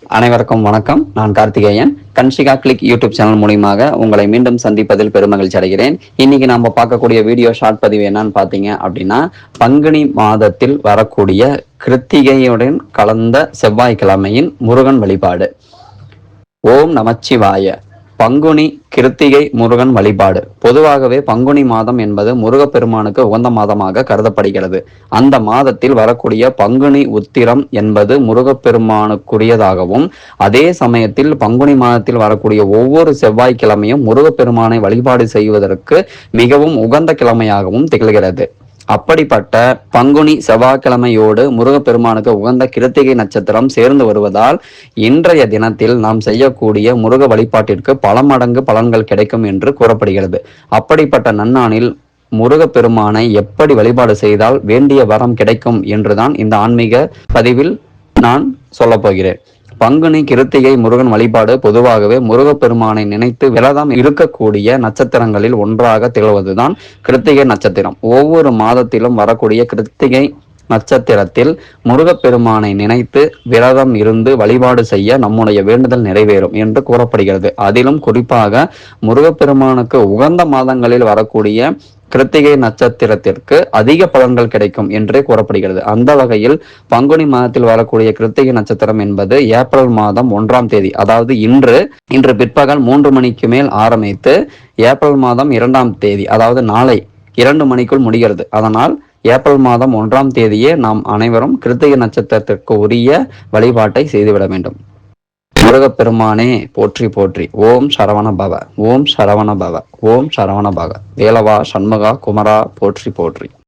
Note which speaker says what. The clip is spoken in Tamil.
Speaker 1: அனைவருக்கும் வணக்கம். நான் Karthikeyan. Kanshika click YouTube channel மூலியமாக உங்களை மீண்டும் சந்திப்பதில் பெருமகிழ்ச்சி அடைகிறேன். இன்னைக்கு நம்ம பார்க்கக்கூடிய வீடியோ ஷார்ட் பதிவு என்னன்னு பார்த்தீங்க அப்படின்னா, பங்குனி மாதத்தில் வரக்கூடிய கிருத்திகையுடன் கலந்த செவ்வாய்க்கிழமையின் முருகன் வழிபாடு. ஓம் நமச்சிவாய. பங்குனி கிருத்திகை முருகன் வழிபாடு. பொதுவாகவே பங்குனி மாதம் என்பது முருகப்பெருமானுக்கு உகந்த மாதமாக கருதப்படுகிறது. அந்த மாதத்தில் வரக்கூடிய பங்குனி உத்திரம் என்பது முருகப்பெருமானுக்குரியதாகவும், அதே சமயத்தில் பங்குனி மாதத்தில் வரக்கூடிய ஒவ்வொரு செவ்வாய்க்கிழமையும் முருகப்பெருமானை வழிபாடு செய்வதற்கு மிகவும் உகந்த கிழமையாகவும் திகழ்கிறது. அப்படிப்பட்ட பங்குனி செவ்வாய்க்கிழமையோடு முருகப்பெருமானுக்கு உகந்த கிருத்திகை நட்சத்திரம் சேர்ந்து வருவதால் இன்றைய தினத்தில் நாம் செய்யக்கூடிய முருக வழிபாட்டிற்கு பல மடங்கு பலன்கள் கிடைக்கும் என்று கூறப்படுகிறது. அப்படிப்பட்ட நன்னாளில் முருகப்பெருமானை எப்படி வழிபாடு செய்தால் வேண்டிய வரம் கிடைக்கும் என்றுதான் இந்த ஆன்மீக பதிவில் நான் சொல்லப் போகிறேன். பங்குனி கிருத்திகை முருகன் வழிபாடு பொதுவாகவே முருகப்பெருமானை நினைத்து விரதம் இருக்கக்கூடிய நட்சத்திரங்களில் ஒன்றாக திகழ்வதுதான் கிருத்திகை நட்சத்திரம். ஒவ்வொரு மாதத்திலும் வரக்கூடிய கிருத்திகை நட்சத்திரத்தில் முருகப்பெருமானை நினைத்து விரதம் இருந்து வழிபாடு செய்ய நம்முடைய வேண்டுதல் நிறைவேறும் என்று கூறப்படுகிறது. அதிலும் குறிப்பாக முருகப்பெருமானுக்கு உகந்த மாதங்களில் வரக்கூடிய கிருத்திகை நட்சத்திரத்திற்கு அதிக பலன்கள் கிடைக்கும் என்றே கூறப்படுகிறது. அந்த வகையில் பங்குனி மாதத்தில் வரக்கூடிய கிருத்திகை நட்சத்திரம் என்பது ஏப்ரல் மாதம் 1ஆம் தேதி, அதாவது இன்று பிற்பகல் 3 மணிக்கு மேல் ஆரம்பித்து ஏப்ரல் மாதம் 2ஆம் தேதி, அதாவது நாளை 2 மணிக்குள் முடிகிறது. அதனால் ஏப்ரல் மாதம் 1ஆம் தேதியே நாம் அனைவரும் கிருத்திகை நட்சத்திரத்திற்கு உரிய வழிபாட்டை செய்துவிட வேண்டும். முருகப்பெருமானே போற்றி போற்றி. ஓம் சரவண பவ. ஓம் சரவண பவ. ஓம் சரவண பவ. வேலவா சண்முகா குமரா போற்றி போற்றி.